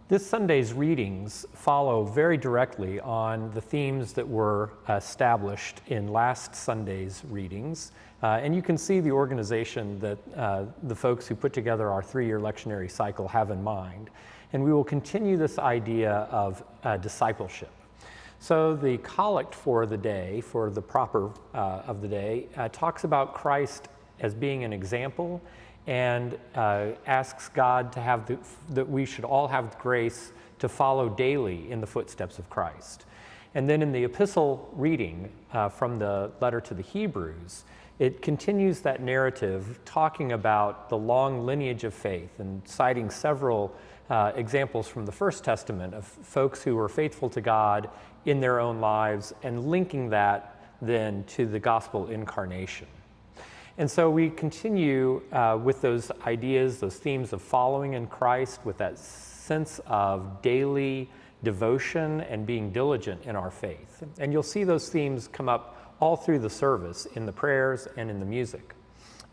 This Sunday's readings follow very directly on the themes that were established in last Sunday's readings. And you can see the organization that the folks who put together our 3-year lectionary cycle have in mind. And we will continue this idea of discipleship. So the collect for the day, for the proper of the day, talks about Christ as being an example and asks God to have that we should all have grace to follow daily in the footsteps of Christ. And then in the epistle reading from the letter to the Hebrews, it continues that narrative talking about the long lineage of faith and citing several examples from the First Testament of folks who were faithful to God in their own lives and linking that then to the gospel incarnation. And so we continue with those ideas, those themes of following in Christ with that sense of daily devotion and being diligent in our faith. And you'll see those themes come up all through the service in the prayers and in the music.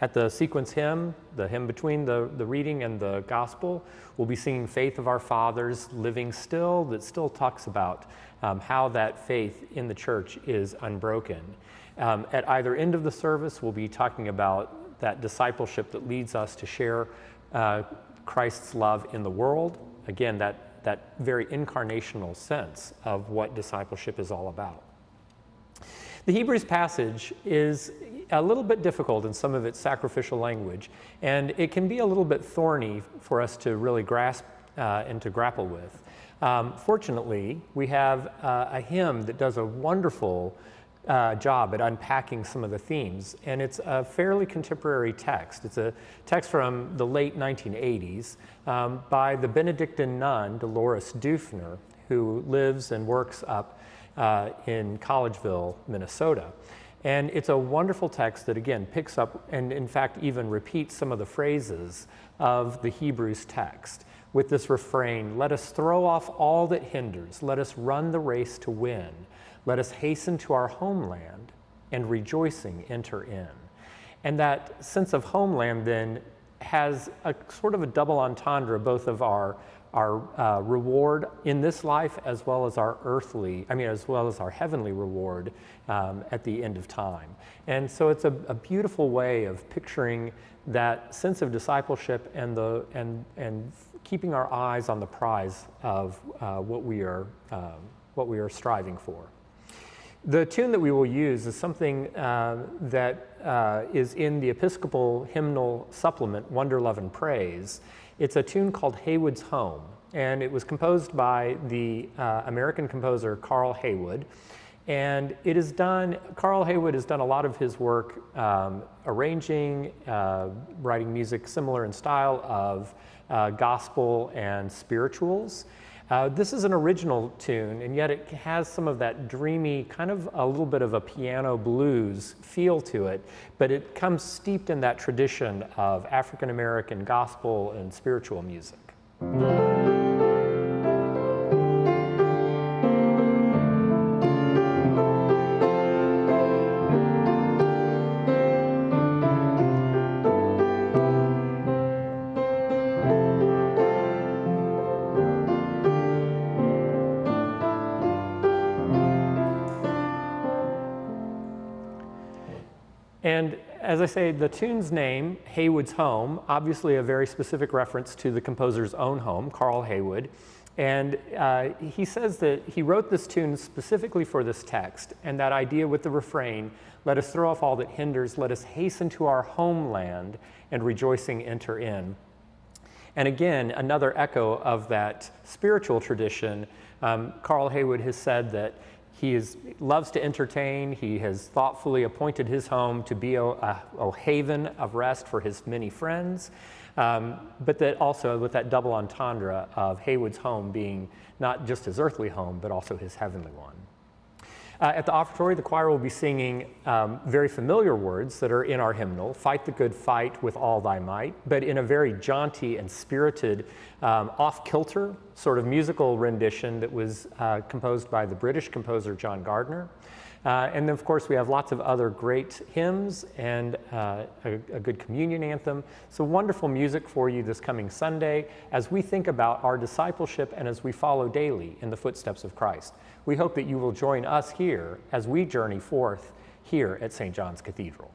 At the sequence hymn, the hymn between the reading and the gospel, we'll be singing Faith of Our Fathers, Living Still, that still talks about how that faith in the church is unbroken. At either end of the service, we'll be talking about that discipleship that leads us to share Christ's love in the world. Again, that very incarnational sense of what discipleship is all about. The Hebrews passage is a little bit difficult in some of its sacrificial language, and it can be a little bit thorny for us to really grasp and to grapple with. Fortunately, we have a hymn that does a wonderful job at unpacking some of the themes, and it's a fairly contemporary text. It's a text from the late 1980s by the Benedictine nun Dolores Dufner, who lives and works up in Collegeville, Minnesota. And it's a wonderful text that, again, picks up and, in fact, even repeats some of the phrases of the Hebrews text with this refrain, "Let us throw off all that hinders. Let us run the race to win. Let us hasten to our homeland and rejoicing enter in." And that sense of homeland then has a sort of a double entendre, both of our reward in this life as well as our as well as our heavenly reward at the end of time. And so it's a beautiful way of picturing that sense of discipleship and keeping our eyes on the prize of what we are striving for. The tune that we will use is something that is in the Episcopal hymnal supplement, Wonder, Love, and Praise. It's a tune called Haywood's Home, and it was composed by the American composer Carl Haywood. And Carl Haywood has done a lot of his work arranging, writing music similar in style of gospel and spirituals. This is an original tune, and yet it has some of that dreamy, kind of a little bit of a piano blues feel to it, but it comes steeped in that tradition of African American gospel and spiritual music. And as I say, the tune's name, Haywood's Home, obviously a very specific reference to the composer's own home, Carl Haywood. And he says that he wrote this tune specifically for this text, and that idea with the refrain, "Let us throw off all that hinders, let us hasten to our homeland, and rejoicing enter in." And again, another echo of that spiritual tradition. Carl Haywood has said that he loves to entertain. He has thoughtfully appointed his home to be a haven of rest for his many friends, but that also with that double entendre of Haywood's home being not just his earthly home, but also his heavenly one. At the offertory, the choir will be singing very familiar words that are in our hymnal, "Fight the good fight with all thy might," but in a very jaunty and spirited, off-kilter sort of musical rendition that was composed by the British composer John Gardner. And then, of course, we have lots of other great hymns and a good communion anthem. So wonderful music for you this coming Sunday as we think about our discipleship and as we follow daily in the footsteps of Christ. We hope that you will join us here as we journey forth here at St. John's Cathedral.